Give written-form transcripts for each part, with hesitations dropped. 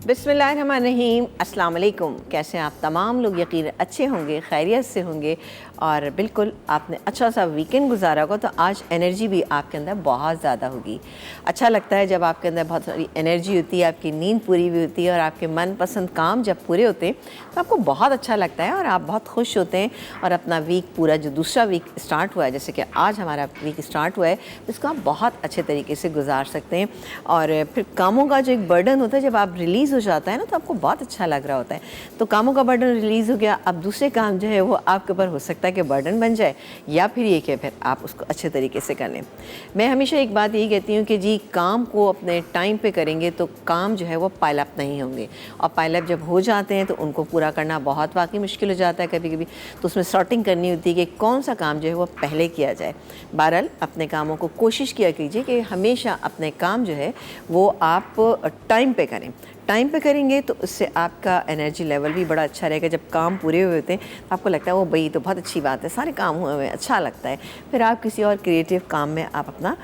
बिस्मिल्लाहिर्रहमानिर्रहीम, अस्सलाम वालेकुम। कैसे हैं आप तमाम लोग? यकीन अच्छे होंगे, खैरियत से होंगे और बिल्कुल आपने अच्छा सा वीकेंड गुजारा होगा तो आज एनर्जी भी आपके अंदर बहुत ज़्यादा होगी। अच्छा लगता है जब आपके अंदर बहुत सारी एनर्जी होती है, आपकी नींद पूरी भी होती है और आपके मनपसंद काम जब पूरे होते हैं तो आपको बहुत अच्छा लगता है और आप बहुत खुश होते हैं और अपना वीक पूरा जो दूसरा वीक स्टार्ट हुआ है, जैसे कि आज हमारा वीक स्टार्ट हुआ है, इसको आप बहुत अच्छे तरीके से गुजार सकते हैं। और फिर कामों का जो एक बर्डन होता है जब आप रिलीज़ हो जाता है ना तो आपको बहुत अच्छा लग रहा होता है। तो कामों का बर्डन रिलीज़ हो गया, अब दूसरे काम जो है वो आपके ऊपर हो सकता है कि बर्डन बन जाए या फिर ये कि फिर आप उसको अच्छे तरीके से कर लें। मैं हमेशा एक बात यही कहती हूँ कि जी काम को अपने टाइम पे करेंगे तो काम जो है वो पाइल अप नहीं होंगे और पाइल अप जब हो जाते हैं तो उनको पूरा करना बहुत वाकई मुश्किल हो जाता है कभी कभी। तो उसमें सॉर्टिंग करनी होती है कि कौन सा काम जो है वो पहले किया जाए। बहरहाल अपने कामों को कोशिश किया कीजिए कि हमेशा अपने काम जो है वो आप टाइम पे करें। टाइम पे करेंगे तो उससे आपका एनर्जी लेवल भी बड़ा अच्छा रहेगा। जब काम पूरे हुए होते हैं तो आपको लगता है वो भाई तो बहुत अच्छी बात है, सारे काम हुए हुए अच्छा लगता है, फिर आप किसी और क्रिएटिव काम में आप अपना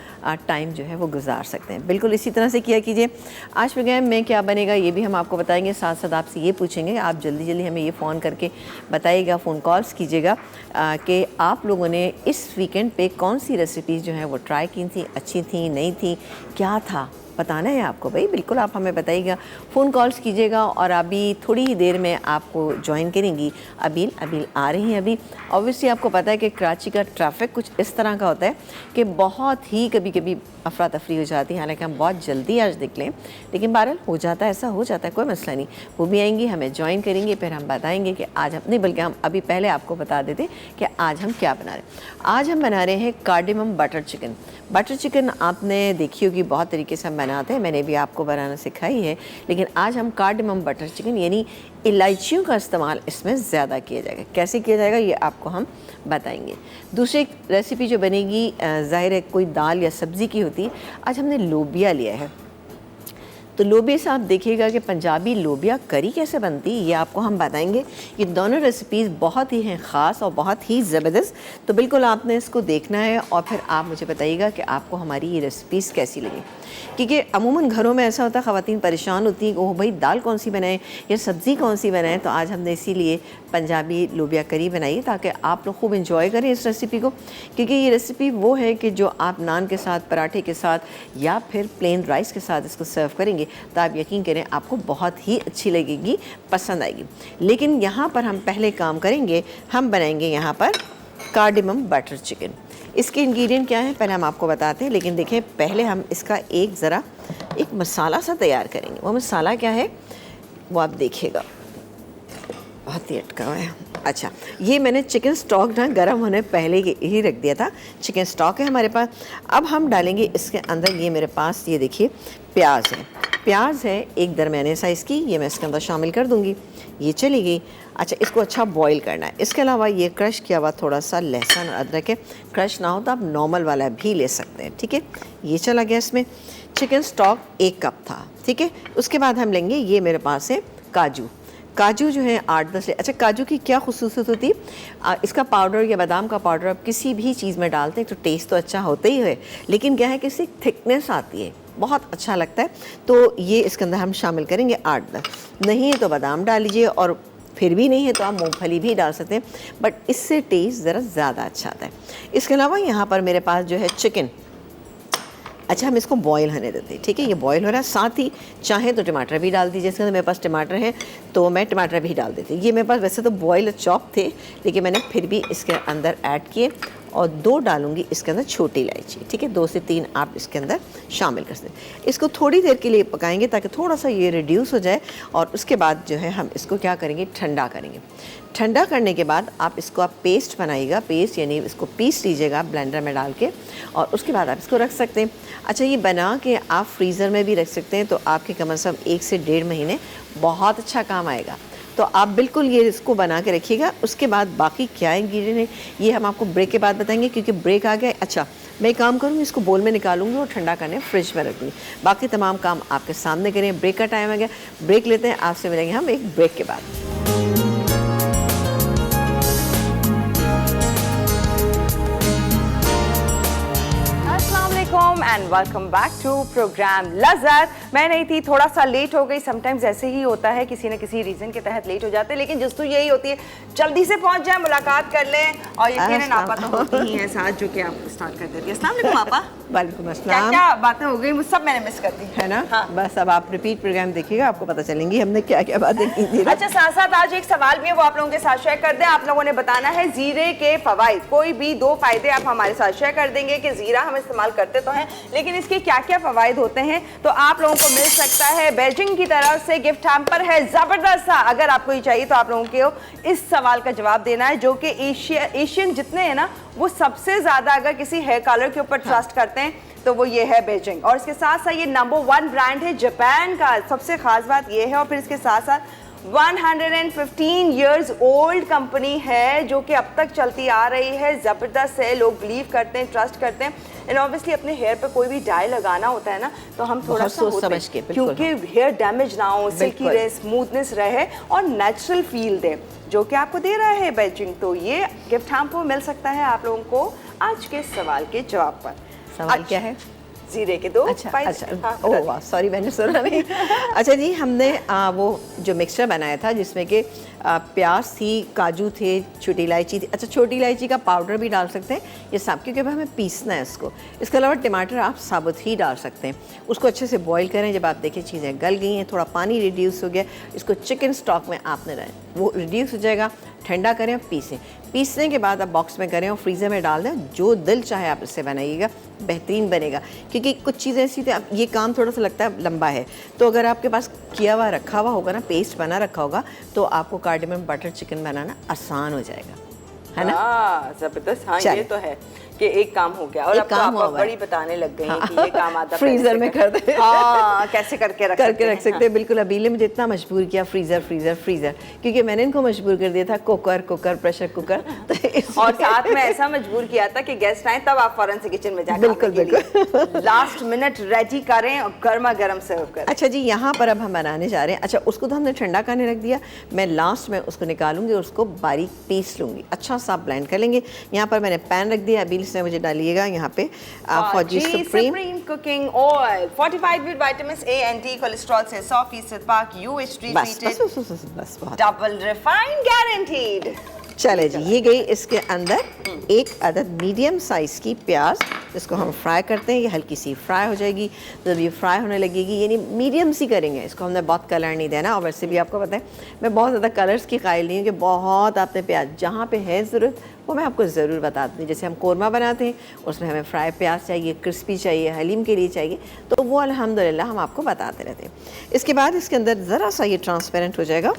टाइम जो है वो गुजार सकते हैं। बिल्कुल इसी तरह से किया कीजिए। आज प्रोग्राम में क्या बनेगा ये भी हम आपको बताएंगे, साथ साथ आपसे ये पूछेंगे, आप जल्दी जल्दी हमें ये फ़ोन करके बताइएगा, फ़ोन कॉल्स कीजिएगा कि आप लोगों ने इस वीकेंड पे कौन सी रेसिपीज़ जो हैं वो ट्राई की थी, अच्छी थी, नहीं थी, क्या था बताना है आपको भाई। बिल्कुल आप हमें बताइएगा, फ़ोन कॉल्स कीजिएगा। और अभी थोड़ी ही देर में आपको ज्वाइन करेंगी अबील आ रही हैं अभी। ऑब्वियसली आपको पता है कि कराची का ट्रैफिक कुछ इस तरह का होता है कि बहुत ही कभी कभी अफरा तफरी हो जाती है। हालांकि हम बहुत जल्दी आज निकलें लेकिन बहरहाल हो जाता है, ऐसा हो जाता है, कोई मसला नहीं। वो भी आएंगी, हमें ज्वाइन करेंगी, फिर हम बताएंगे कि आज हम नहीं, बल्कि हम अभी पहले आपको बता देते कि आज हम क्या बना रहे हैं। आज हम बना रहे हैं cardamom butter chicken. Butter chicken आपने देखी होगी, बहुत तरीके से हम बनाते हैं, मैंने भी आपको बनाना सिखाई है, लेकिन आज हम कार्डेमम बटर चिकन यानी इलायचियों का इस्तेमाल इसमें ज़्यादा किया जाएगा। कैसे किया जाएगा ये आपको हम बताएंगे। दूसरी रेसिपी जो बनेगी ज़ाहिर है कोई दाल या सब्ज़ी की होती है, आज हमने लोबिया लिया है। तो लोबिया से आप देखिएगा कि पंजाबी लोबिया करी कैसे बनती है ये आपको हम बताएंगे। ये दोनों रेसिपीज़ बहुत ही हैं ख़ास और बहुत ही ज़बरदस्त। तो बिल्कुल आपने इसको देखना है और फिर आप मुझे बताइएगा कि आपको हमारी ये रेसिपीज़ कैसी लगी। क्योंकि अमूमन घरों में ऐसा होता है, ख़वातीन परेशान होती हैं कि ओह भाई दाल कौन सी बनाएं या सब्ज़ी कौन सी बनाएं। तो आज हमने इसीलिए पंजाबी लोबिया करी बनाई ताकि आप लोग खूब इंजॉय करें इस रेसिपी को। क्योंकि ये रेसिपी वो है कि जो आप नान के साथ, पराठे के साथ या फिर प्लेन राइस के साथ इसको सर्व करेंगे तो आप यकीन करें आपको बहुत ही अच्छी लगेगी, पसंद आएगी। लेकिन यहाँ पर हम पहले काम करेंगे, हम बनाएंगे यहाँ पर कार्डेमम बटर चिकन। इसके इंग्रेडिएंट क्या हैं पहले हम आपको बताते हैं, लेकिन देखें पहले हम इसका एक मसाला सा तैयार करेंगे। वो मसाला क्या है वो आप देखिएगा, बहुत ही अटका हुआ है। अच्छा, ये मैंने चिकन स्टॉक ना गर्म होने पहले ही रख दिया था। चिकन स्टॉक है हमारे पास। अब हम डालेंगे इसके अंदर, ये मेरे पास ये देखिए प्याज है, प्याज है एक दरमियाने साइज़ की, ये मैं इसके अंदर शामिल कर दूँगी। ये चली गई। अच्छा, इसको अच्छा बॉईल करना है। इसके अलावा ये क्रश किया हुआ थोड़ा सा लहसुन और अदरक है। क्रश ना हो तो आप नॉर्मल वाला भी ले सकते हैं, ठीक है। ये चला गया इसमें। चिकन स्टॉक 1 कप था, ठीक है। उसके बाद हम लेंगे, ये मेरे पास है काजू जो है 8-10। अच्छा, काजू की क्या खुसूसियत होती है, इसका पाउडर या बादाम का पाउडर आप किसी भी चीज़ में डालते हैं तो टेस्ट तो अच्छा होता ही है, लेकिन क्या है कि इससे थिकनेस आती है, बहुत अच्छा लगता है। तो ये इसके अंदर हम शामिल करेंगे 8-10। नहीं है तो बादाम डाल लीजिए और फिर भी नहीं है तो आप मूंगफली भी डाल सकते हैं, बट इससे टेस्ट ज़रा ज़्यादा अच्छा आता है। इसके अलावा यहाँ पर मेरे पास जो है चिकन, अच्छा हम इसको बॉईल होने देते हैं, ठीक है। ये बॉईल हो रहा है, साथ ही चाहे तो टमाटर भी डाल दीजिए। इसके अंदर मेरे पास टमाटर है तो मैं टमाटर भी डाल देती हूँ। ये मेरे पास वैसे तो बॉयल चॉप थे, लेकिन मैंने फिर भी इसके अंदर ऐड किए और 2 डालूंगी इसके अंदर छोटी इलायची, ठीक है। 2 से 3 आप इसके अंदर शामिल कर सकते हैं। इसको थोड़ी देर के लिए पकाएंगे ताकि थोड़ा सा ये रिड्यूस हो जाए और उसके बाद जो है हम इसको क्या करेंगे, ठंडा करेंगे। ठंडा करने के बाद आप इसको पेस्ट बनाइएगा, पेस्ट यानी इसको पीस लीजिएगा ब्लेंडर में डाल के और उसके बाद आप इसको रख सकते हैं। अच्छा, ये बना के आप फ्रीज़र में भी रख सकते हैं तो आपके कम से कम 1 से 1.5 महीने बहुत अच्छा काम आएगा। तो आप बिल्कुल ये इसको बना के रखिएगा। उसके बाद बाकी क्या इंग्रेडिएंट है ये हम आपको ब्रेक के बाद बताएंगे, क्योंकि ब्रेक आ गया। अच्छा, मैं एक काम करूँगी, इसको बोल में निकालूंगी और ठंडा करने फ्रिज में रख दूँगी। बाकी तमाम काम आपके सामने करें। ब्रेक का टाइम आ गया, ब्रेक लेते हैं, आपसे मिलेंगे हम एक ब्रेक के बाद। अलैकुम and welcome back to programme Lazzat. मैं नहीं थी, थोड़ा सा लेट हो गई। समटाइम्स ऐसे ही होता है, किसी न किसी रीज़न के तहत लेट हो जाते हैं, लेकिन जस्तु यही होती है जल्दी से पहुंच जाए, मुलाकात कर लें। और यकीनन आपा तो होती ही हैं साथ, जो कि आप स्टार्ट कर देती है। अस्सलाम वालेकुम आपा। वालेकुम क्या अस्सलाम। क्या बातें हो गई, मुझ सब मैंने मिस कर दी है ना? हाँ। बस अब आप रिपीट प्रोग्राम देखिएगा, आपको पता चलेंगी हमने क्या क्या बातें की थी। अच्छा, साथ साथ आज एक सवाल भी है, वो आप लोगों के साथ शेयर कर दें। आप लोगों ने बताना है जीरे के फवाइद, कोई भी 2 फायदे आप हमारे साथ शेयर कर देंगे कि जीरा हम इस्तेमाल करते तो हैं, लेकिन इसके क्या क्या फवाइद होते हैं। तो आप लोगों को मिल सकता है बेजिंग की तरफ से गिफ्ट हैम्पर है जबरदस्त सा। अगर आपको ये चाहिए तो आप लोगों को इस सवाल का जवाब देना है, जो कि एशियन जितने हैं ना, वो सबसे ज्यादा अगर किसी हेयर कलर के ऊपर ट्रस्ट करते हैं तो वो ये है बेजिंग। और इसके साथ साथ ये नंबर 1 ब्रांड है जापान का, सबसे खास बात ये है। और फिर इसके साथ साथ 115 इयर्स ओल्ड कंपनी है, जो कि अब तक चलती आ रही है। ज़बरदस्त है, लोग बिलीव करते हैं, ट्रस्ट करते हैं। एंड ऑब्वियसली अपने हेयर पे कोई भी डाई लगाना होता है ना, तो हम थोड़ा सा सोच समझ के, क्योंकि हेयर डैमेज ना हो, सिल्की रहे, स्मूथनेस रहे और नेचुरल फील दे, जो कि आपको दे रहा है बेजिंग। तो ये गिफ्ट हमको मिल सकता है आप लोगों को आज के सवाल के जवाब पर। सवाल क्या है? जीरे के 2 अच्छा, ओह वाह, सॉरी मैंने सुना नहीं। अच्छा जी, हमने वो जो मिक्सचर बनाया था जिसमें कि प्याज थी, काजू थे, छोटी इलायची थी। अच्छा, छोटी इलायची का पाउडर भी डाल सकते हैं ये सब, क्योंकि अब हमें पीसना है इसको। इसके अलावा टमाटर आप साबुत ही डाल सकते हैं। उसको अच्छे से बॉईल करें। जब आप देखें चीज़ें गल गई हैं, थोड़ा पानी रिड्यूस हो गया, इसको चिकन स्टॉक में आपने डालें, वो रिड्यूस हो जाएगा। ठंडा करें और पीसें। पीसने के बाद आप बॉक्स में करें और फ्रीज़र में डाल दें। जो दिल चाहे आप इससे बनाइएगा, बेहतरीन बनेगा। क्योंकि कुछ चीज़ें ऐसी थी, अब ये काम थोड़ा सा लगता है लंबा है, तो अगर आपके पास किया हुआ रखा हुआ होगा ना, पेस्ट बना रखा होगा, तो आपको कार्डेमम बटर चिकन बनाना आसान हो जाएगा, है ना? जबरदस्त। हाँ, ये तो है कि एक काम हो गया। और अब तो आप बड़ी बताने लग गई हैं कि ये काम आधा फ्रीजर में कर दे। हाँ, कैसे करके रख सकते हैं। बिल्कुल। अबीले मुझे इतना मजबूर किया, फ्रीजर फ्रीजर फ्रीजर, क्योंकि मैंने इनको मजबूर कर दिया था कुकर कुकर प्रेशर कुकर। तो और साथ में ऐसा मजबूर किया था कि गेस्ट आए तब आप फौरन से किचन में जाकर बिल्कुल बिल्कुल लास्ट मिनट रेडी करें और गर्मा गर्म सर्व करें। अच्छा जी, यहाँ पर अब हम बनाने जा रहे हैं। अच्छा, उसको तो हमने ठंडा करने रख दिया। मैं लास्ट में उसको निकालूंगी और उसको बारीक पीस लूँगी, अच्छा सा ब्लेंड कर लेंगे। यहाँ पर मैंने पैन रख दिया। अभी इसमें मुझे डालिएगा यहाँ पे फौजी supreme cooking oil, fortified with vitamin A and D, cholesterol से 100% पाक, यूएचटी ट्रीटेड, बस डबल रिफाइंड गारंटीड। चले जी, ये गई इसके अंदर 1 अदद मीडियम साइज़ की प्याज, इसको हम फ्राई करते हैं। ये हल्की सी फ्राई हो जाएगी। जब ये फ्राई होने लगेगी, यानी मीडियम सी करेंगे इसको, हमने बहुत कलर नहीं देना। और वैसे भी आपको पता है मैं बहुत ज़्यादा कलर्स की कायल नहीं हूँ कि बहुत आपने प्याज, जहाँ पे है ज़रूरत वो मैं आपको ज़रूर बताती हूँ। जैसे हम कोरमा बनाते हैं, उसमें हमें फ्राई प्याज चाहिए, क्रिस्पी चाहिए, हलीम के लिए चाहिए, तो वो अल्हम्दुलिल्लाह हम आपको बताते रहते हैं। इसके बाद इसके अंदर ज़रा सा ये ट्रांसपेरेंट हो जाएगा,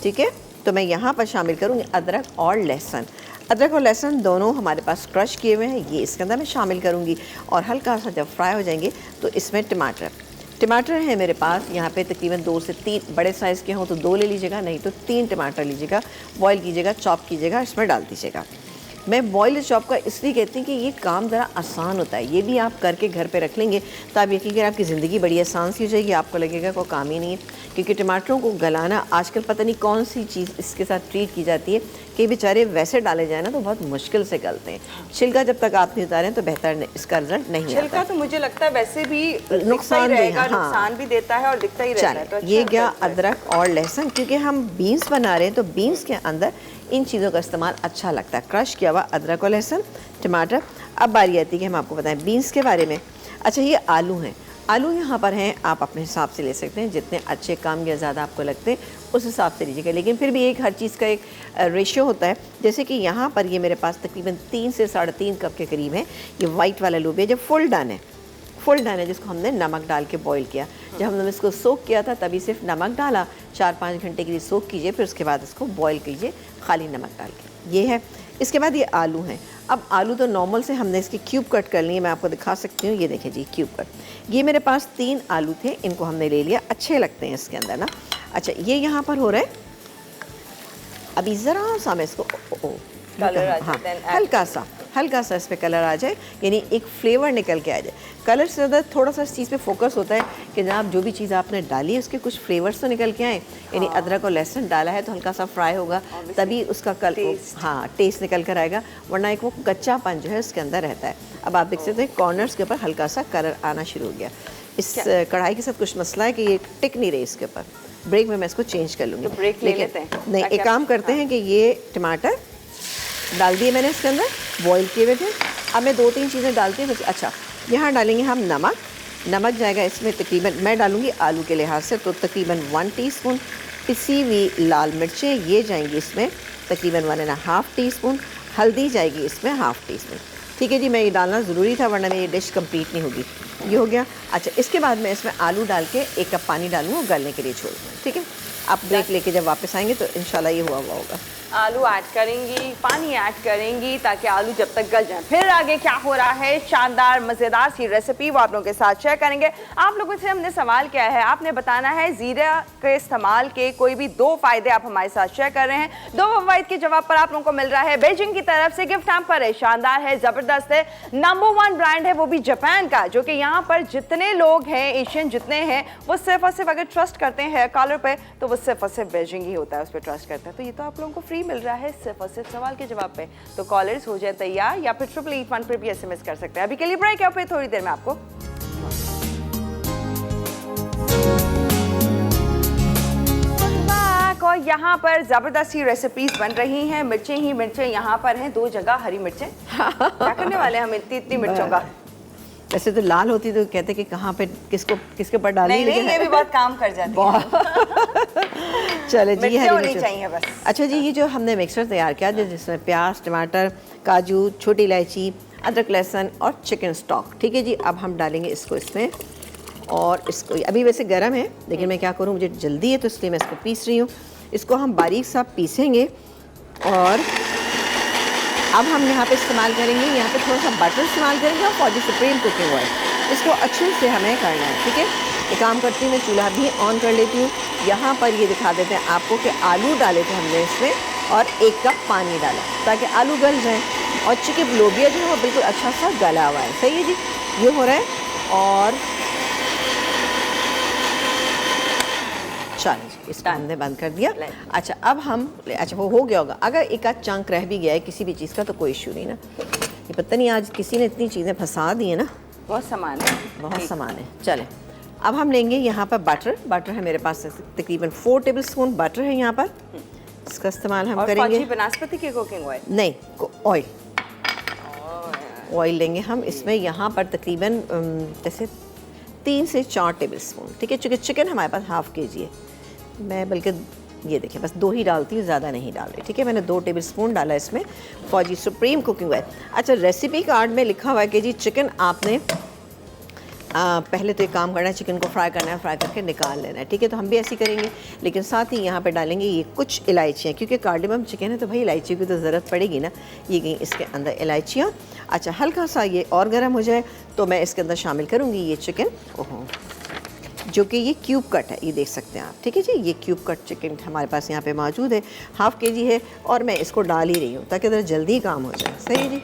ठीक है? तो मैं यहाँ पर शामिल करूँगी अदरक और लहसुन। अदरक और लहसुन दोनों हमारे पास क्रश किए हुए हैं, ये इसके अंदर मैं शामिल करूँगी। और हल्का सा जब फ्राई हो जाएंगे तो इसमें टमाटर है मेरे पास यहाँ पे तकरीबन 2 से 3, बड़े साइज़ के हों तो 2 ले लीजिएगा, नहीं तो 3 टमाटर लीजिएगा, बॉईल कीजिएगा, चॉप कीजिएगा, इसमें डाल दीजिएगा। मैं बॉइल्ड चॉप का इसलिए कहती हूँ कि ये काम ज़रा आसान होता है। ये भी आप करके घर पे रख लेंगे तो आप यकीन करें आपकी ज़िंदगी बड़ी आसान सी हो जाएगी, आपको लगेगा कोई काम ही नहीं है। क्योंकि टमाटरों को गलाना आजकल पता नहीं कौन सी चीज़ इसके साथ ट्रीट की जाती है कि बेचारे वैसे डाले जाए ना तो बहुत मुश्किल से गलते हैं। छिलका जब तक आप नहीं उतारें तो बेहतर इसका रिजल्ट नहीं आता। छिलका तो मुझे लगता है वैसे भी नुकसान नुकसान भी देता है और दिखता ही रहता है। तो ये गया अदरक और लहसुन। क्योंकि हम बीन्स बना रहे हैं तो बीन्स के अंदर इन चीज़ों का इस्तेमाल अच्छा लगता है। क्रश किया हुआ अदरक और लहसुन, टमाटर। अब बारी आती है कि हम आपको बताएं बीन्स के बारे में। अच्छा, ये आलू हैं। आलू यहाँ पर हैं, आप अपने हिसाब से ले सकते हैं, जितने अच्छे कम या ज़्यादा आपको लगते हैं उस हिसाब से लीजिएगा। लेकिन फिर भी एक हर चीज़ का एक रेशियो होता है। जैसे कि यहाँ पर ये मेरे पास तकरीबन 3 से 3.5 कप के करीब है। ये वाइट वाला लोबिया जो फुल डन है, जिसको हमने नमक डाल के बॉईल किया। जब हमने इसको सोक किया था तभी सिर्फ नमक डाला, 4-5 घंटे के लिए सोक कीजिए, फिर उसके बाद इसको बॉईल कीजिए खाली नमक डाल के। ये है। इसके बाद ये आलू हैं। अब आलू तो नॉर्मल से हमने इसके क्यूब कट कर लिए, मैं आपको दिखा सकती हूँ। ये देखिए जी, क्यूब कट। ये मेरे पास 3 आलू थे, इनको हमने ले लिया। अच्छे लगते हैं इसके अंदर ना। अच्छा, ये यहाँ पर हो रहा है। अभी ज़रा सा मैं इसको हल्का सा इस पर कलर आ जाए, यानी एक फ्लेवर निकल के आ जाए। कलर से ज़्यादा थोड़ा सा इस चीज़ पे फोकस होता है कि जनाब जो भी चीज़ आपने डाली है उसके कुछ फ्लेवर्स तो निकल के आए। यानी अदरक और लहसुन डाला है तो हल्का सा फ्राई होगा, तभी उसका टेस्ट निकल कर आएगा, वरना एक वो कच्चापन जो है उसके अंदर रहता है। अब आप देख सकते हैं कॉर्नर्स के ऊपर हल्का सा कलर आना शुरू हो गया। इस कढ़ाई के साथ कुछ मसला है कि ये टिक नहीं रही इसके ऊपर। ब्रेक में मैं इसको चेंज कर लूँगी। तो ब्रेक ले लेते हैं। नहीं, एक काम करते हैं कि ये टमाटर डाल दिए मैंने इसके अंदर, बॉईल किए हुए थे। अब मैं 2-3 चीज़ें डालती हूँ। अच्छा, यहाँ डालेंगे हम नमक। नमक जाएगा इसमें तकरीबन, मैं डालूँगी आलू के लिहाज से तो तकरीबन 1 टीस्पून। पिसी हुई लाल मिर्चें ये जाएंगी इसमें तकरीबन 1.5 टीस्पून। हल्दी जाएगी इसमें 1/2 टीस्पून। ठीक है जी, मैं ये डालना ज़रूरी था वरना मेरी डिश कंप्लीट नहीं होगी। ये हो गया। अच्छा, इसके बाद मैं इसमें आलू डाल के 1 कप पानी डालूँगा, गलने के लिए छोड़ दूँगा। ठीक है, आप ब्रेक लेके जब वापस आएंगे तो इंशाल्लाह ये हुआ होगा। आलू ऐड करेंगी, पानी ऐड करेंगी ताकि आलू जब तक गल जाए। फिर आगे क्या हो रहा है, शानदार मज़ेदार सी रेसिपी वो आप लोगों के साथ शेयर करेंगे। आप लोगों से हमने सवाल किया है, आपने बताना है ज़ीरा के इस्तेमाल के कोई भी 2 फ़ायदे आप हमारे साथ शेयर कर रहे हैं। 2 फ़वाइद के जवाब पर आप लोगों को मिल रहा है बीजिंग की तरफ से गिफ्ट हैम्पर है, शानदार है, ज़बरदस्त है, नंबर 1 ब्रांड है वो भी जापान का, जो कि यहाँ पर जितने लोग हैं एशियन जितने हैं वो सिर्फ और सिर्फ अगर ट्रस्ट करते हैं हेयर कलर पे तो वो सिर्फ और सिर्फ बीजिंग ही होता है, उस पर ट्रस्ट करते हैं। तो ये तो आप लोगों को फ्री मिल रहा है सिर्फ और सिर्फ सवाल के जवाब पे। तो कॉलर्स हो जाए तैयार या फिर 888 पर भी SMS कर सकते हैं। अभी के लिए ब्रेक है, फिर थोड़ी देर में आपको और यहाँ पर जबरदस्त सी रेसिपीज बन रही हैं। मिर्चें ही मिर्चें यहाँ पर हैं, 2 जगह हरी मिर्चें। क्या करने वाले हैं हम इतनी मिर्चों का? वैसे तो लाल होती तो कहते कि कहाँ पे किसके ऊपर डाली, नहीं, ये भी बहुत काम कर जाती है। चले जी, मिर्चें होनी चाहिए बस। अच्छा जी, ये जो हमने मिक्सर तैयार किया जिसमें प्याज, टमाटर, काजू, छोटी इलायची, अदरक, लहसुन और चिकन स्टॉक। ठीक है जी, अब हम डालेंगे इसको इसमें और इसको अभी वैसे गर्म है लेकिन मैं क्या करूँ, मुझे जल्दी है तो इसलिए मैं इसको पीस रही हूँ। इसको हम बारीक सा पीसेंगे और अब हम यहाँ पे इस्तेमाल करेंगे, यहाँ पे थोड़ा सा बटर इस्तेमाल करेंगे और फॉजी सुप्रीम कुकिंग ऑयल। इसको अच्छे से हमें करना है। ठीक है, एक काम करती हूँ, मैं चूल्हा भी ऑन कर लेती हूँ। यहाँ पर ये दिखा देते हैं आपको कि आलू डाले थे हमने इसमें और 1 कप पानी डाला ताकि आलू गल जाए और चिकन लोबिया जो है वो बिल्कुल अच्छा सा गला हुआ है। सही है जी, ये हो रहा है। और चलो जी, इसको हमने बंद कर दिया। अच्छा, अब हम वो हो गया होगा। अगर एक आध चंक रह भी गया है किसी भी चीज़ का तो कोई इशू नहीं ना। ये पता नहीं आज किसी ने इतनी चीज़ें फंसा दी है ना, बहुत सामान है, बहुत सामान है। चले, अब हम लेंगे यहाँ पर बटर है मेरे पास तकरीबन 4 टेबल स्पून बटर है यहाँ पर। इसका इस्तेमाल हम करेंगे। वनस्पति की कुकिंग ऑयल नहीं, ऑयल लेंगे हम इसमें यहाँ पर तकरीबन जैसे 3 से 4 टेबल स्पून। ठीक है, चूँकि चिकन हमारे पास 1/2 kg है, मैं बल्कि ये देखिए बस 2 ही डालती हूँ, ज़्यादा नहीं डाल रही। ठीक है, मैंने 2 टेबल स्पून डाला इसमें फौजी सुप्रीम कुकिंग ऑयल। अच्छा, रेसिपी कार्ड में लिखा हुआ है कि जी चिकन आपने पहले तो एक काम करना है, चिकन को फ्राई करना है, फ्राई करके निकाल लेना है। ठीक है, तो हम भी ऐसे करेंगे, लेकिन साथ ही यहाँ पे डालेंगे ये कुछ इलायचियाँ, क्योंकि कार्डेमम चिकन है तो भाई इलायची की तो ज़रूरत पड़ेगी ना। ये गई इसके अंदर इलायचियाँ। अच्छा, हल्का सा ये और गर्म हो जाए तो मैं इसके अंदर शामिल करूँगी ये चिकन, ओहो, जो कि ये क्यूब कट है, ये देख सकते हैं आप। ठीक है जी, ये क्यूब कट चिकन हमारे पास यहाँ पे मौजूद है, 1/2 kg है और मैं इसको डाल ही रही हूँ ताकि ज़रा जल्दी काम हो जाए। सही है जी,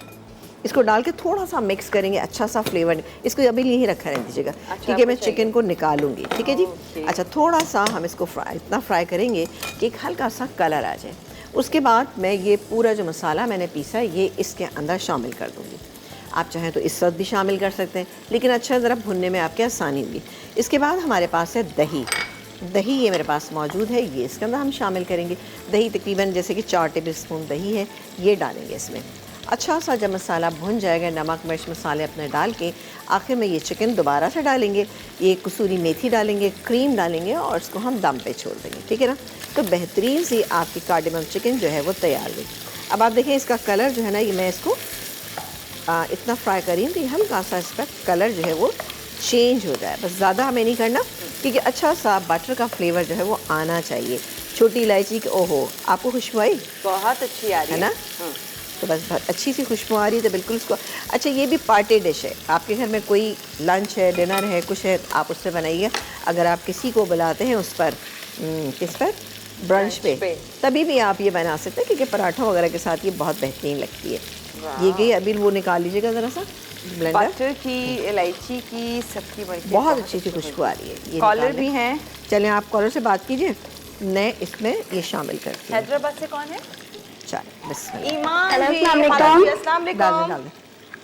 इसको डाल के थोड़ा सा मिक्स करेंगे, अच्छा सा फ्लेवर। इसको अभी यहीं रखा रह दीजिएगा। ठीक है, मैं चिकन को निकालूंगी। ठीक है जी। अच्छा, थोड़ा सा हम इसको इतना फ्राई करेंगे कि एक हल्का सा कलर आ जाए। उसके बाद मैं ये पूरा जो मसाला मैंने पीसा है ये इसके अंदर शामिल कर दूँगी। आप चाहें तो इस वक्त भी शामिल कर सकते हैं, लेकिन अच्छा ज़रा भुनने में आपके आसानी होगी। इसके बाद हमारे पास है दही ये मेरे पास मौजूद है, ये इसके अंदर हम शामिल करेंगे। दही तकरीबन जैसे कि 4 टेबल स्पून दही है, ये डालेंगे इसमें। अच्छा सा जब मसाला भुन जाएगा, नमक मिर्च मसाले अपने डाल के आखिर में ये चिकन दोबारा से डालेंगे, ये कसूरी मेथी डालेंगे, क्रीम डालेंगे और इसको हम दम पे छोड़ देंगे। ठीक है ना, तो बेहतरीन सी आपकी कार्डेमम चिकन जो है वो तैयार हुई। अब आप देखें इसका कलर जो है ना, ये मैं इसको इतना फ्राई करी हूँ कि हल्का सा इसका कलर जो है वो चेंज हो जाए, बस ज़्यादा हमें नहीं करना, क्योंकि अच्छा सा बटर का फ्लेवर जो है वो आना चाहिए। छोटी इलायची की, ओहो, आपको खुशबू आई? बहुत अच्छी आ रही है ना। तो बस बहुत अच्छी सी खुशबू आ रही है, तो बिल्कुल इसको। अच्छा, ये भी पार्टी डिश है, आपके घर में कोई लंच है, डिनर है, कुछ है, आप उससे बनाइए। अगर आप किसी को बुलाते हैं उस पर, किस पर, ब्रंच पे, तभी भी आप ये बना सकते हैं, क्योंकि पराठों वगैरह के साथ ये बहुत बेहतरीन लगती है। ये गई, अभी वो निकाल लीजिएगा ज़रा सा ब्लेंडर। बटर की, इलायची की, सबकी बहुत अच्छी सी खुशबू आ रही है। ये कॉलर भी हैं। चलें, आप कॉलर से बात कीजिए, मैं इसमें ये शामिल करती हूँ। हैदराबाद से कौन है? चल, ईमान जी, डाल दे।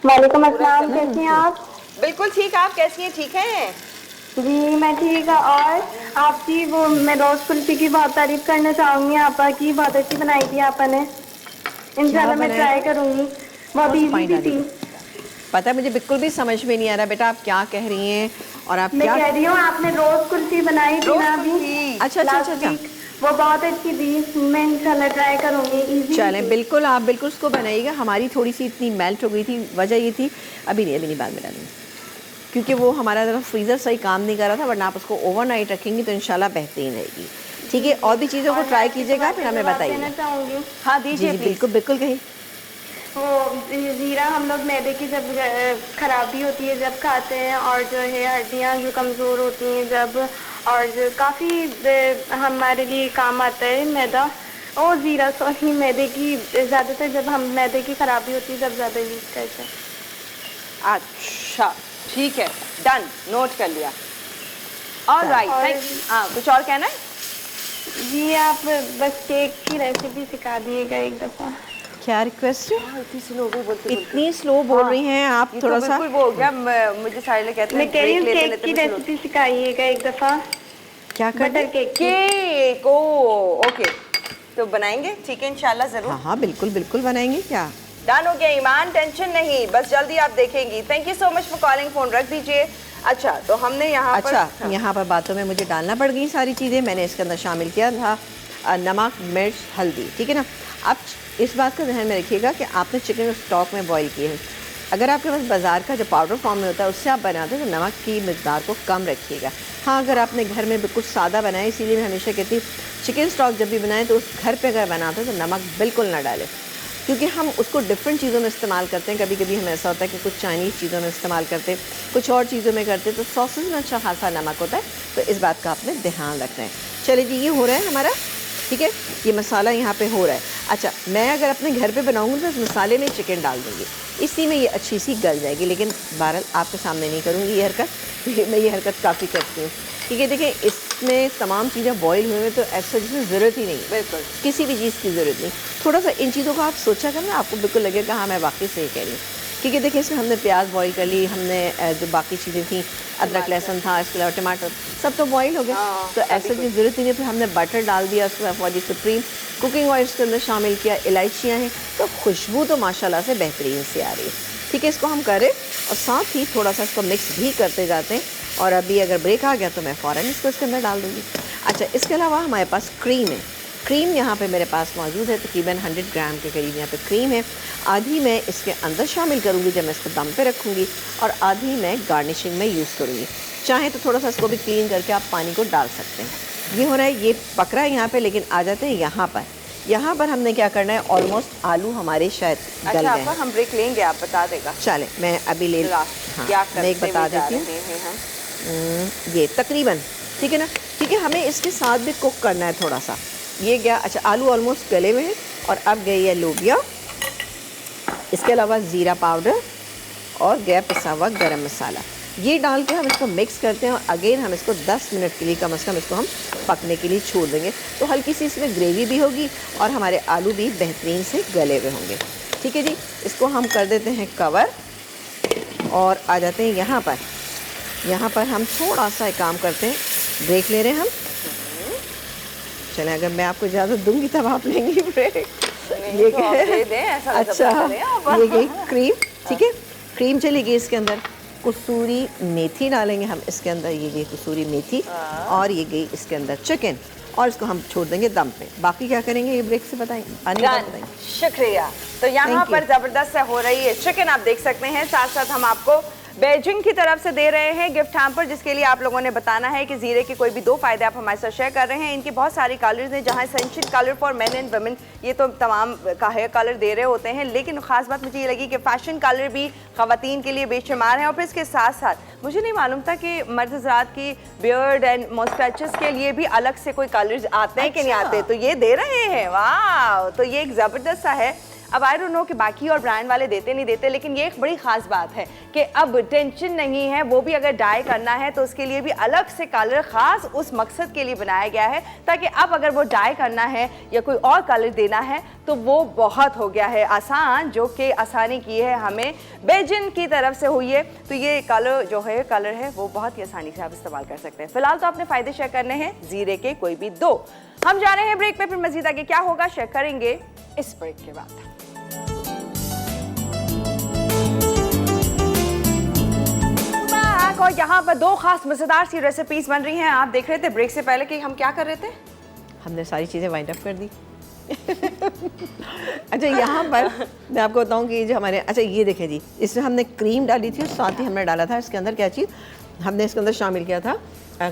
वालेकुम अस्सलाम, कैसी हैं आप? बिल्कुल ठीक, आप कैसी हैं? ठीक हैं? जी मैं ठीक है। और आपकी वो मैं रोज कुल्फी की बहुत तारीफ करना चाहूंगी, आपा की बहुत अच्छी बनाई थी आपने। इंशाल्लाह मैं बनाया ट्राई था? करूंगी, बहुत इजी भी थी। पता है मुझे बिल्कुल भी समझ में नहीं आ रहा बेटा आप क्या कह रही हैं और आप मैं क्या कह रही हूँ आपने रोज कुल्फी बनाई थी ना अभी, अच्छा अच्छा अच्छा last अच्छा week, वो बहुत अच्छी थी। मैं इंशाल्लाह ट्राई करूंगी, इजी चलें थी। बिल्कुल आप बिल्कुल उसको बनाइएगा। हमारी थोड़ी सी इतनी मेल्ट हो गई थी, वजह ये थी अभी नहीं बाद में डालेंगे क्योंकि वो हमारा ज़रा फ्रीज़र सही काम नहीं कर रहा था, वरना आप उसको ओवरनाइट रखेंगी तो इंशाल्लाह बेहतरीन रहेगी। ठीक है, और भी चीज़ों को ट्राई कीजिएगा फिर हमें बताइए। हाँ जी दीजिए जी प्लीज। बिल्कुल बिल्कुल कहीं वो जीरा हम लोग मैदे की जब खराबी होती है जब खाते हैं, और जो है हड्डियाँ जो कमज़ोर होती हैं जब, और जो काफ़ी हमारे लिए काम आता है मैदा और जीरा, सॉरी मैदे की ज़्यादातर जब हम मैदे की खराबी होती है जब ज़्यादा यूज़ करते हैं। अच्छा ठीक है, डन, नोट कर लिया। और राइट, हाँ कुछ और कहना है? जी आप बस केक की रेसिपी सिखा दिएगा एक दफ़ा। क्या रिक्वेस्ट है? इतनी स्लो भी बोलते इतनी स्लो बोल रही हैं आप, थोड़ा सा बिल्कुल वो हो गया। मुझे सारे लोग कहते हैं मैं कह रही हूँ break लेते केक लेते की मैं slow- रेसिपी सिखाइएगा एक दफ़ा। क्या कर बटर केक की। केक, ओ ओके, तो बनाएंगे, ठीक है इंशाल्लाह जरूर। हाँ हाँ बिल्कुल बिल्कुल बनाएंगे। क्या डन हो गया ईमान, टेंशन नहीं, बस जल्दी आप देखेंगी। Thank you so much for calling, phone रख दीजिए। अच्छा तो हमने यहाँ पर अच्छा यहाँ पर बातों में मुझे डालना पड़ गई सारी चीज़ें। मैंने इसके अंदर शामिल किया था नमक, मिर्च, हल्दी। ठीक है ना, अब इस बात का ध्यान में रखिएगा कि आपने चिकन को स्टॉक में बॉईल किए हैं। अगर आपके पास बाज़ार का जो पाउडर फॉर्म में होता है उससे आप बनाते हैं तो नमक की मिकदार को कम रखिएगा। हाँ अगर आपने घर में बिल्कुल सादा बनाया, इसीलिए मैं हमेशा कहती हूँ चिकन स्टॉक जब भी बनाएं तो उस घर पे अगर बनाते हैं तो नमक बिल्कुल ना डालें, क्योंकि हम उसको डिफरेंट चीज़ों में इस्तेमाल करते हैं। कभी कभी हमें ऐसा होता है कि कुछ चाइनीज़ चीज़ों में इस्तेमाल करते हैं, कुछ और चीज़ों में करते हैं, तो सॉसेज में अच्छा खासा नमक होता है, तो इस बात का आपने ध्यान रखना है। चलिए जी, ये हो रहा है हमारा, ठीक है, ये मसाला यहाँ पे हो रहा है। अच्छा मैं अगर अपने घर पे बनाऊँगी तो इस मसाले में चिकन डाल दूँगी, इसी में ये अच्छी सी गल जाएगी। लेकिन बहरहाल आपके सामने नहीं करूँगी ये हरकत, मैं ये हरकत काफ़ी करती हूँ। ठीक है, देखिए इसमें तमाम चीज़ें बॉईल हुए हैं तो ऐसा जिसमें ज़रूरत ही नहीं, बिल्कुल किसी भी चीज़ की ज़रूरत नहीं। थोड़ा सा इन चीज़ों को आप सोचा करना, आपको बिल्कुल लगेगा हाँ मैं वाकई सही कह रही हूँ। क्योंकि देखिए इसमें हमने प्याज बॉईल कर ली, हमने जो बाकी चीज़ें थी अदरक लहसुन था, इसके अलावा टमाटर, सब तो बॉईल हो गए। तो ऐसा की ज़रूरत ही नहीं। फिर हमने बटर डाल दिया, उसके बाद फौजी सुप्रीम कुकिंग ऑयल इसके अंदर शामिल किया, इलायचियाँ हैं, तो खुशबू तो माशाल्लाह से बेहतरीन से आ रही है। ठीक है, इसको हम करें और साथ ही थोड़ा सा इसको मिक्स भी करते जाते हैं। और अभी अगर ब्रेक आ गया तो मैं फ़ौरन इसको इसके अंदर डाल दूँगी। अच्छा इसके अलावा हमारे पास क्रीम है, क्रीम यहाँ पे मेरे पास मौजूद है, तकरीबन 100 ग्राम के करीब यहाँ पे क्रीम है। आधी मैं इसके अंदर शामिल करूँगी जब मैं इसको दम पे रखूँगी, और आधी मैं गार्निशिंग में यूज़ करूँगी। चाहे तो थोड़ा सा इसको भी क्लीन करके आप पानी को डाल सकते हैं। ये हो रहा है, ये पक रहा है यहाँ पे। लेकिन आ जाते हैं यहाँ पर, यहाँ पर हमने क्या करना है, ऑलमोस्ट आलू हमारे शायद गल गए हैं। हम ब्रेक लेंगे, आप बता देगा। चले मैं अभी ले हाँ, मैं एक बता देती हूँ। ये तकरीबन ठीक है ना, ठीक है, हमें इसके साथ भी कुक करना है थोड़ा सा। ये गया, अच्छा आलू ऑलमोस्ट गले हुए हैं। और अब गई है लोबिया, इसके अलावा ज़ीरा पाउडर और गया पिसा हुआ गरम मसाला। ये डाल के हम इसको मिक्स करते हैं और अगेन हम इसको 10 मिनट के लिए कम से कम इसको हम पकने के लिए छोड़ देंगे। तो हल्की सी इसमें ग्रेवी भी होगी और हमारे आलू भी बेहतरीन से गले हुए होंगे। ठीक है जी, इसको हम कर देते हैं कवर और आ जाते हैं यहाँ पर। यहाँ पर हम थोड़ा सा एक काम करते हैं, ब्रेक ले रहे हैं हम। चलें, अगर मैं आपको इजाज़त दूंगी तब आप लेंगी ब्रेक। ये तो आप दे दें, ऐसा अच्छा करें आप। ये गई क्रीम, ठीक है, क्रीम चलेगी। इसके अंदर कसूरी मेथी डालेंगे हम इसके अंदर, ये गई कसूरी मेथी, और ये गई इसके अंदर चिकन, और इसको हम छोड़ देंगे दम पे। बाकी क्या करेंगे ये ब्रेक से बताएंगे, आने के बाद बताएंगे। शुक्रिया। तो यहाँ पर ज़बरदस्त हो रही है चिकन, आप देख सकते हैं। साथ साथ हम आपको बेजिंग की तरफ से दे रहे हैं गिफ्ट हैम्पर, जिसके लिए आप लोगों ने बताना है कि जीरे के कोई भी 2 फ़ायदे आप हमारे साथ शेयर कर रहे हैं। इनकी बहुत सारी कलर्स हैं, जहाँ essential colour for main and women, ये तो तमाम का हेयर कलर दे रहे होते हैं, लेकिन ख़ास बात मुझे ये लगी कि फ़ैशन कलर भी ख़वातीन के लिए बेशुमार हैं। और फिर इसके साथ साथ मुझे नहीं मालूम था कि मर्द हज़रात की बियर्ड एंड मॉस्टैचेस के लिए भी अलग से कोई कलर्स आते हैं कि नहीं आते, तो ये दे रहे हैं। वाह, तो ये एक ज़बरदस्त सा है। अब आई डोंट नो कि बाकी और ब्रांड वाले देते नहीं देते, लेकिन ये एक बड़ी ख़ास बात है कि अब टेंशन नहीं है। वो भी अगर डाई करना है तो उसके लिए भी अलग से कलर ख़ास उस मकसद के लिए बनाया गया है, ताकि अब अगर वो डाई करना है या कोई और कलर देना है तो वो बहुत हो गया है आसान, जो कि आसानी की है हमें बेजिन की तरफ से हुई है। तो ये कलर है वो बहुत ही आसानी से आप इस्तेमाल कर सकते हैं। फिलहाल तो आपने फ़ायदे शेयर करने हैं जीरे के कोई भी 2। हम जा रहे हैं ब्रेक पे, फिर मजीद आगे क्या होगा शेयर करेंगे इस ब्रेक के बाद। और यहाँ पर 2 खास मज़ेदार सी रेसिपीज बन रही हैं। आप देख रहे थे ब्रेक से पहले कि हम क्या कर रहे थे, हमने सारी चीज़ें वाइंड अप कर दी। अच्छा, यहाँ पर मैं आपको बताऊँ कि जो हमारे, अच्छा ये देखें जी, इसमें हमने क्रीम डाली थी और साथ ही हमने डाला था इसके अंदर क्या चीज़, हमने इसके अंदर शामिल किया था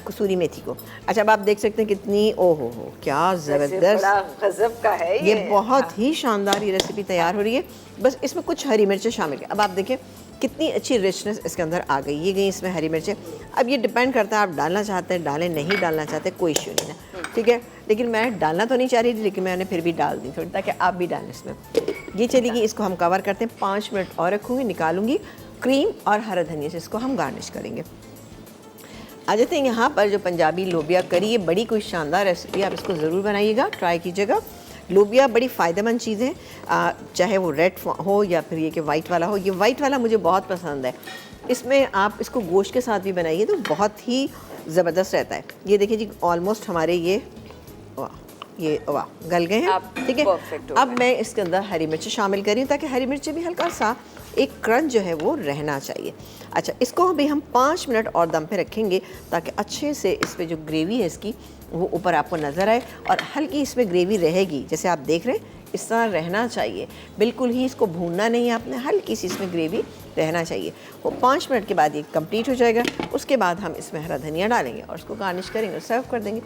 कसूरी मेथी को। अच्छा, अब आप देख सकते हैं कितनी, ओ हो क्या ज़बरदस्त, गजब का है ये बहुत ही शानदार ये रेसिपी तैयार हो रही है। बस इसमें कुछ हरी मिर्चें शामिल है। अब आप देखें कितनी अच्छी रिचनेस इसके अंदर आ गई, ये गई इसमें हरी मिर्चें। अब ये डिपेंड करता है आप डालना चाहते हैं डालें, नहीं डालना चाहते कोई इश्यू नहीं है, ठीक है। लेकिन मैं डालना तो नहीं चाह रही थी, लेकिन मैंने फिर भी डाल दी थोड़ी, ताकि आप भी डालें इसमें। ये चलेगी, इसको हम कवर करते हैं, 5 मिनट और रखूँगी, निकालूंगी क्रीम और हरा धनिया से इसको हम गार्निश करेंगे। आ जाते हैं यहाँ पर जो पंजाबी लोबिया करी, ये बड़ी कोई शानदार रेसिपी, आप इसको ज़रूर बनाइएगा, ट्राई कीजिएगा। लोबिया बड़ी फ़ायदेमंद चीज़ है, चाहे वो रेड हो या फिर ये कि वाइट वाला हो। ये वाइट वाला मुझे बहुत पसंद है। इसमें आप इसको गोश्त के साथ भी बनाइए तो बहुत ही ज़बरदस्त रहता है। ये देखिए जी, ऑलमोस्ट हमारे ये वाह गल गए हैं, ठीक है। अब मैं इसके अंदर हरी मिर्च शामिल करी हूँ, ताकि हरी मिर्च भी हल्का सा एक क्रंच जो है वो रहना चाहिए। अच्छा, इसको भी हम 5 मिनट और दम पे रखेंगे, ताकि अच्छे से इस पर जो ग्रेवी है इसकी वो ऊपर आपको नज़र आए, और हल्की इसमें ग्रेवी रहेगी, जैसे आप देख रहे हैं इस तरह रहना चाहिए। बिल्कुल ही इसको भूनना नहीं है आपने, हल्की सी इसमें ग्रेवी रहना चाहिए। वो 5 मिनट के बाद ये कंप्लीट हो जाएगा। उसके बाद हम इसमें हरा धनिया डालेंगे और उसको गार्निश करेंगे और सर्व कर देंगे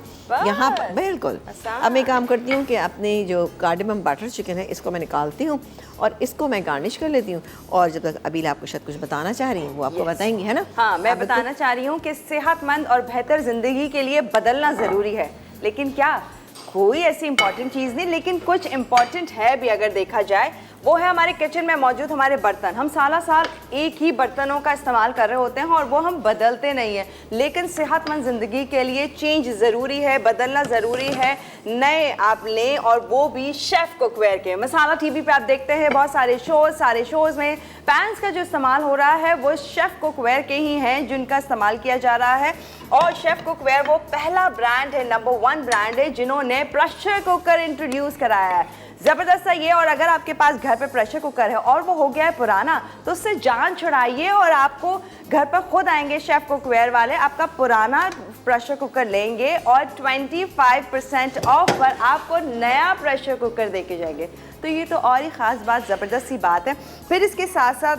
यहाँ पर। बिल्कुल। अब मैं काम करती हूँ कि अपने जो कार्डेमम बटर चिकन है इसको मैं निकालती हूँ और इसको मैं गार्निश कर लेती हूँ। और जब तक अभी आपको शायद कुछ बताना चाह रही हूँ वो आपको बताएंगी, है ना? हाँ, मैं बताना चाह रही हूँ कि सेहतमंद और बेहतर ज़िंदगी के लिए बदलना ज़रूरी है, लेकिन क्या कोई ऐसी इंपॉर्टेंट चीज़ नहीं, लेकिन कुछ इंपॉर्टेंट है भी अगर देखा जाए। वो है हमारे किचन में मौजूद हमारे बर्तन। हम साल एक ही बर्तनों का इस्तेमाल कर रहे होते हैं और वो हम बदलते नहीं हैं, लेकिन सेहतमंद ज़िंदगी के लिए चेंज ज़रूरी है, बदलना ज़रूरी है। नए आप लें, और वो भी शेफ़ कुकवेयर के। मसाला टीवी पे आप देखते हैं बहुत सारे शोज़ में पैंस का जो इस्तेमाल हो रहा है वो शेफ़ कुकवेयर के ही हैं जिनका इस्तेमाल किया जा रहा है। और शेफ़ कुकवेयर वो पहला ब्रांड है, नंबर 1 ब्रांड है जिन्होंने प्रेशर कुकर इंट्रोड्यूस कराया है। ज़बरदस्त है ये। और अगर आपके पास घर पे प्रेशर कुकर है और वो हो गया है पुराना, तो उससे जान छुड़ाइए और आपको घर पर खुद आएंगे शेफ़ कुकवेयर वाले, आपका पुराना प्रेशर कुकर लेंगे और 25% ऑफ पर आपको नया प्रेशर कुकर दे के जाएंगे। तो ये तो और ही ख़ास बात, ज़बरदस्त सी बात है। फिर इसके साथ साथ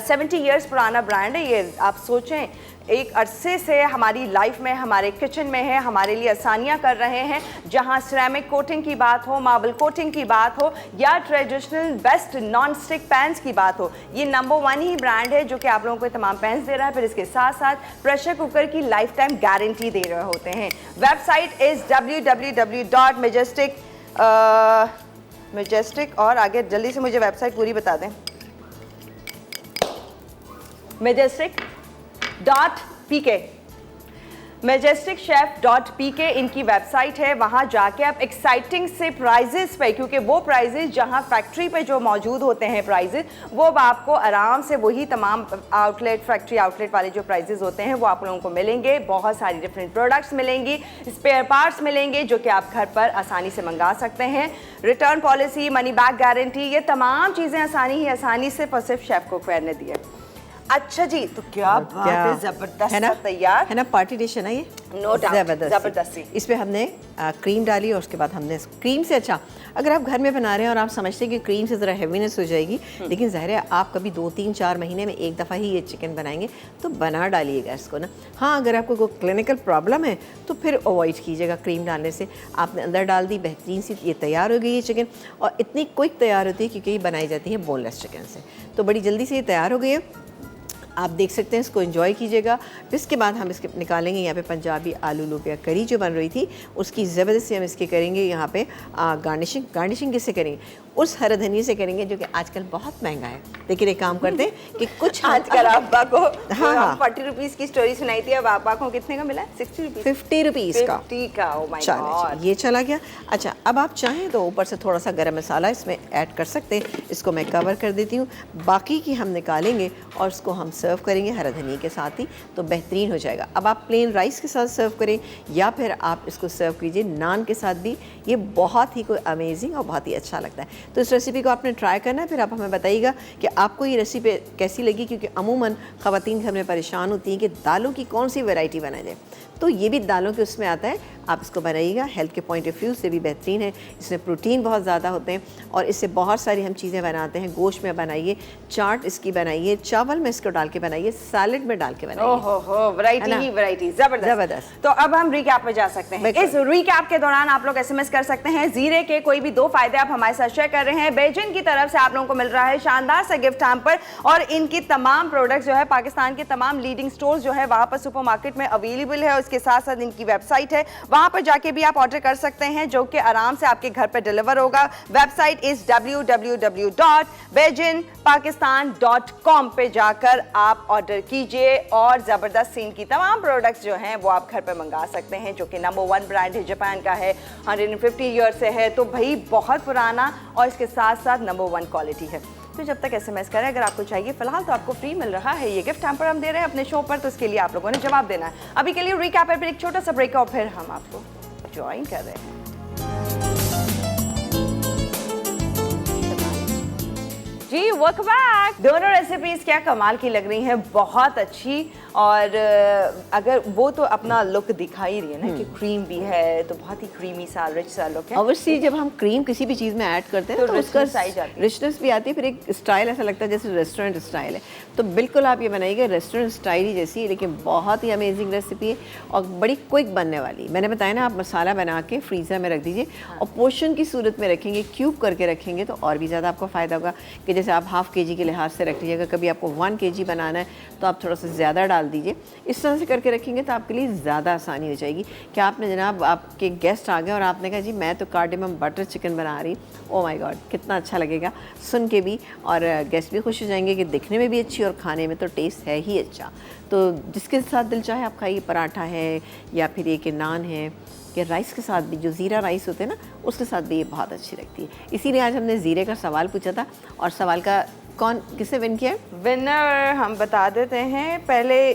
70 इयर्स पुराना ब्रांड है ये। आप सोचें, एक अरसे से हमारी लाइफ में, हमारे किचन में है, हमारे लिए आसानियाँ कर रहे हैं। जहाँ सिरेमिक कोटिंग की बात हो, मार्बल कोटिंग की बात हो, या ट्रेडिशनल बेस्ट नॉन स्टिक पैंस की बात हो, ये नंबर 1 ही ब्रांड है जो कि आप लोगों को तमाम पैंस दे रहा है। फिर इसके साथ साथ प्रेशर कुकर की लाइफ टाइम गारंटी दे रहे होते हैं। वेबसाइट इज़ www.majestic और आगे जल्दी से मुझे वेबसाइट पूरी बता दें। majesticchef.pk इनकी वेबसाइट है। वहाँ जाके आप एक्साइटिंग से प्राइजेस पे, क्योंकि वो प्राइजेस जहाँ फैक्ट्री पे जो मौजूद होते हैं प्राइजेस, वो अब आपको आराम से वही तमाम फैक्ट्री आउटलेट वाले जो प्राइजेस होते हैं वो आप लोगों को मिलेंगे। बहुत सारी डिफरेंट प्रोडक्ट्स मिलेंगी, स्पेयर पार्ट्स मिलेंगे जो कि आप घर पर आसानी से मंगा सकते हैं। Return policy, money back guarantee, ये तमाम चीज़ें आसानी से सिर्फ शेफ कुकवेयर ने दी है। अच्छा जी, तो क्या बात है, जबरदस्त है ना? तैयार है ना? पार्टी डिश है ना ये, नो डाउट, जबरदस्ती। इस पे हमने क्रीम डाली और उसके बाद हमने क्रीम से, अच्छा अगर आप घर में बना रहे हैं और आप समझते हैं कि क्रीम से ज़रा हेवीनेस हो जाएगी, लेकिन ज़ाहिर है आप कभी 2-3-4 महीने में एक दफ़ा ही ये चिकन बनाएंगे, तो बना डालिएगा इसको ना। हाँ, अगर आपको कोई क्लिनिकल प्रॉब्लम है तो फिर अवॉइड कीजिएगा क्रीम डालने से। आपने अंदर डाल दी, बेहतरीन सी ये तैयार हो गई ये चिकन, और इतनी क्विक तैयार होती है क्योंकि ये बनाई जाती है बोनलेस चिकन से, तो बड़ी जल्दी से ये तैयार हो गई है। आप देख सकते हैं, इसको एंजॉय कीजिएगा। इसके बाद हम इसके निकालेंगे यहाँ पे पंजाबी आलू लोबिया करी जो बन रही थी, उसकी ज़बरदस्ती हम इसके करेंगे यहाँ पे गार्निशिंग किससे करेंगे? उस हरा धनिया से करेंगे जो कि आजकल बहुत महंगा है। लेकिन एक काम करते हैं कि कुछ आजकल अब्बा को हाँ 40 रुपीस की स्टोरी सुनाई थी, अब अब्बा को कितने का मिला है? 60 रुपीस 50 रुपीज़ का। 50 का। ओ माय चलो गॉड। ये चला गया। अच्छा, अब आप चाहें तो ऊपर से थोड़ा सा गरम मसाला इसमें ऐड कर सकते हैं। इसको मैं कवर कर देती हूँ, बाकी की हम निकालेंगे और उसको हम सर्व करेंगे हरा धनिया के साथ ही, तो बेहतरीन हो जाएगा। अब आप प्लेन राइस के साथ सर्व करें या फिर आप इसको सर्व कीजिए नान के साथ भी, ये बहुत ही कोई अमेजिंग और बहुत ही अच्छा लगता है। तो इस रेसिपी को आपने ट्राई करना है, फिर आप हमें बताइएगा कि आपको ये रेसिपी कैसी लगी, क्योंकि अमूमन ख़वातीन घर में परेशान होती हैं कि दालों की कौन सी वैरायटी बनाई जाए। तो ये भी दालों के उसमें आता है, आप इसको बनाइएगा। हेल्थ के पॉइंट ऑफ व्यू से भी बेहतरीन है, इसमें प्रोटीन बहुत ज़्यादा होते हैं और इससे बहुत सारी हम चीज़ें बनाते हैं। गोश्त में बनाइए, चाट इसकी बनाइए, चावल में इसको डाल के बनाइए, सैलेड में डाल के बनाइए। ओहो हो, वैरायटी ही वैरायटी, जबरदस्त। तो अब हम रिकैप पे जा सकते हैं। इस रिकैप के दौरान आप लोग एसएमएस कर सकते हैं। जीरे के कोई भी 2 फायदे आप हमारे साथ शेयर कर रहे हैं। बेजिन की तरफ से आप लोगों को मिल रहा है शानदार सा गिफ्ट हैम्पर और इनकी तमाम प्रोडक्ट्स जो है पाकिस्तान के तमाम लीडिंग स्टोर्स जो है वहां पर सुपरमार्केट में अवेलेबल है। उसके साथ साथ इनकी वेबसाइट है, वहां पर जाके भी आप ऑर्डर कर सकते हैं, जो कि आराम से आपके घर पर डिलीवर होगा। वेबसाइट इज www.bejinpakistan.com पे जाकर आप ऑर्डर कीजिए और जबरदस्त सीन की तमाम प्रोडक्ट्स जो हैं वो आप घर पर मंगा सकते हैं, जो कि नंबर 1 ब्रांड है, जापान का है, 150 ईयर से है, तो भाई बहुत पुराना और इसके साथ साथ नंबर 1 क्वालिटी है। तो जब तक एसएमएस करें, अगर आपको चाहिए, फिलहाल तो आपको फ्री मिल रहा है ये गिफ्ट हैम्पर हम दे रहे हैं अपने शो पर, तो इसके लिए आप लोगों ने जवाब देना है। अभी के लिए रिकैप है, फिर एक छोटा सा ब्रेक और फिर हम आपको ज्वाइन कर रहे हैं। जी वेलकम बैक। दोनों रेसिपीज क्या कमाल की लग रही हैं, बहुत अच्छी। और अगर वो तो अपना लुक दिखा ही रही है ना कि क्रीम भी है, तो बहुत ही क्रीमी सा रिच सा लुक है। ऑब्वियसली जब हम क्रीम किसी भी चीज़ में ऐड करते हैं तो उसका रिचनेस भी आती है, फिर एक स्टाइल ऐसा लगता है जैसे रेस्टोरेंट स्टाइल है। तो बिल्कुल आप ये बनाइएगा रेस्टोरेंट स्टाइल ही जैसी है, लेकिन बहुत ही अमेजिंग रेसिपी है और बड़ी क्विक बनने वाली। मैंने बताया ना, आप मसाला बना के फ्रीज़र में रख दीजिए और पोर्शन की सूरत में रखेंगे, क्यूब करके रखेंगे तो और भी ज़्यादा आपको फ़ायदा होगा। कि जैसे आप हाफ़ केजी के लिहाज से रख लीजिएगा, कभी आपको 1 केजी बनाना है तो आप थोड़ा सा ज़्यादा डाल दीजिए। इस तरह से करके रखेंगे तो आपके लिए ज़्यादा आसानी हो जाएगी। कि आपने जनाब, आपके गेस्ट आ गए और आपने कहा जी मैं तो कार्डेमम बटर चिकन बना रही, ओ माय गॉड कितना अच्छा लगेगा सुन के भी, और गेस्ट भी खुश हो जाएंगे कि दिखने में भी अच्छी और खाने में तो टेस्ट है ही अच्छा। तो जिसके साथ दिल चाहे आप खाइए, पराठा है या फिर ये कि नान है, कि राइस के साथ भी, जो ज़ीरा राइस होते हैं ना, उसके साथ भी ये बहुत अच्छी लगती है। इसीलिए आज हमने ज़ीरे का सवाल पूछा था और सवाल का किसने विन किया? विनर हम बता देते हैं पहले।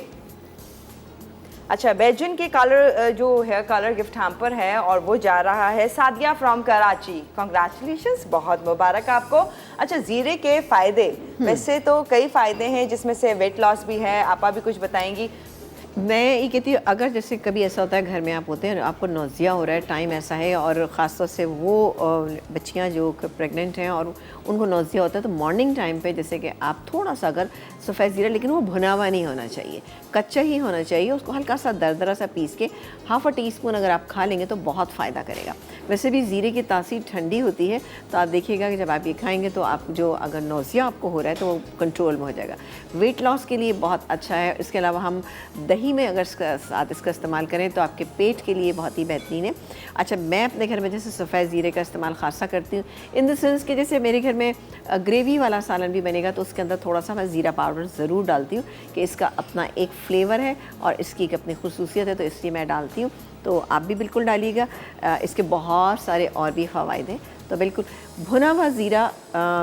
अच्छा, बेजिन के कलर जो हेयर कलर गिफ्ट हैम्पर है और वो जा रहा है सादिया फ्रॉम कराची। कॉन्ग्रेचुलेशंस, बहुत मुबारक आपको। अच्छा, जीरे के फ़ायदे, वैसे तो कई फ़ायदे हैं जिसमें से वेट लॉस भी है, आप भी कुछ बताएंगी? मैं ये कहती हूँ, अगर जैसे कभी ऐसा होता है घर में आप होते हैं, आपको नौजिया हो रहा है, टाइम ऐसा है, और ख़ास तौर से वो बच्चियाँ जो प्रेग्नेंट हैं और उनको नौजिया होता है, तो मॉर्निंग टाइम पे जैसे कि आप थोड़ा सा अगर सफ़ेद ज़ीरा, लेकिन वो भुना हुआ नहीं होना चाहिए, कच्चा ही होना चाहिए, उसको हल्का सा दरदरा सा पीस के हाफ़ अ टीस्पून अगर आप खा लेंगे तो बहुत फ़ायदा करेगा। वैसे भी ज़ीरे की तासीर ठंडी होती है, तो आप देखिएगा कि जब आप ये खाएंगे तो आप जो अगर नौजिया आपको हो रहा है तो वो कंट्रोल में हो जाएगा। वेट लॉस के लिए बहुत अच्छा है। इसके अलावा हम दही में अगर साथ इसका इस्तेमाल करें तो आपके पेट के लिए बहुत ही बेहतरीन है। अच्छा, मैं अपने घर में जैसे सफ़ेद ज़ीरे का इस्तेमाल खासा करती हूँ, इन द सेंस कि जैसे मेरे घर में ग्रेवी वाला सालन भी बनेगा तो उसके अंदर थोड़ा सा मैं ज़ीरा पाउडर ज़रूर डालती हूँ कि इसका अपना एक फ्लेवर है और इसकी एक अपनी खुसूसियत है, तो इसलिए मैं डालती हूँ। तो आप भी बिल्कुल डालिएगा। इसके बहुत सारे और भी फ़वाइद हैं। तो बिल्कुल भुना हुआ ज़ीरा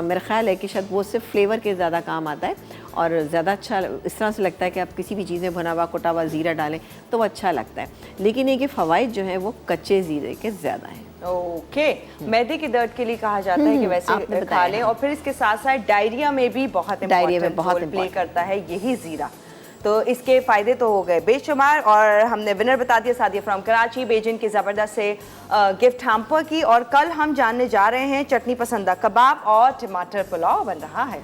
मेरा ख़्याल है कि शायद वो सिर्फ फ्लेवर के ज़्यादा काम आता है और ज़्यादा अच्छा इस तरह से लगता है कि आप किसी भी चीज़ में भुना हुआ कुटा हुआ ज़ीरा डालें तो वो अच्छा लगता है। लेकिन ये कि फ़वाइद जो हैं वो कच्चे ज़ीरे के ज़्यादा हैं। ओके, मैदे के दर्द के लिए कहा जाता है कि वैसे खा लें, और फिर इसके साथ साथ डायरिया में भी बहुत इम्पोर्टेंट रोल प्ले करता है यही ज़ीरा। तो इसके फ़ायदे तो हो गए बेशुमार, और हमने विनर बता दिया सादिया फ्रॉम कराची, बेजिन के ज़बरदस्त से गिफ्ट हैम्पर की। और कल हम जानने जा रहे हैं चटनी पसंदा कबाब और टमाटर पुलाव बन रहा है।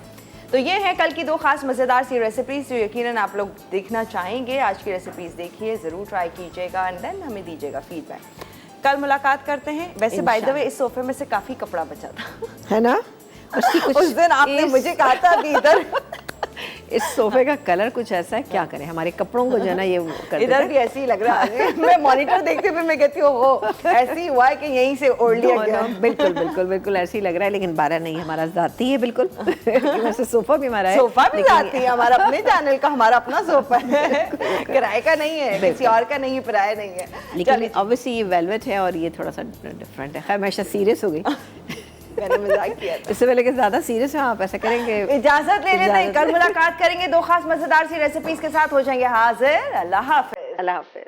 तो ये है कल की 2 खास मज़ेदार सी रेसिपीज़ जो यकीनन आप लोग देखना चाहेंगे। आज की रेसिपीज़ देखिए, ज़रूर ट्राई कीजिएगा एंड देन हमें दीजिएगा फीडबैक। कल मुलाकात करते हैं। वैसे बाय द वे इस सोफे में से काफ़ी कपड़ा बचा था, है ना? उस दिन आपने मुझे कहा था अभी इधर इस सोफे का कलर कुछ ऐसा है, क्या करें, हमारे कपड़ों को जो है ना ये कर देता इधर है। भी ऐसे ही लग रहा है। मैं मॉनिटर देखते हुए मैं कहती हूँ वो ऐसे ही हुआ है कि यहीं से ओढ़ लिया गया। बिल्कुल बिल्कुल बिल्कुल ऐसे ही लग रहा है, लेकिन बारह नहीं, हमारा जाती है बिल्कुल। वैसे सोफा भी हमारा है, सोफा भी लेकिन जाती है, हमारा अपने चैनल का, हमारा अपना सोफा है, किराए का नहीं है, किसी और का नहीं है, किराया नहीं है। लेकिन ऑब्वियसली ये वेलवेट है और ये थोड़ा सा डिफरेंट है। खैर मैं सीरियस हो गई, मैंने मजाक किया था। इससे पहले कि ज़्यादा सीरियस हो आप ऐसा करेंगे। इजाजत ले लेते हैं, कल मुलाकात करेंगे 2 खास मजेदार सी रेसिपीज के साथ, हो जाएंगे हाजिर। अल्लाह हाफिज। अल्लाह हाफिज।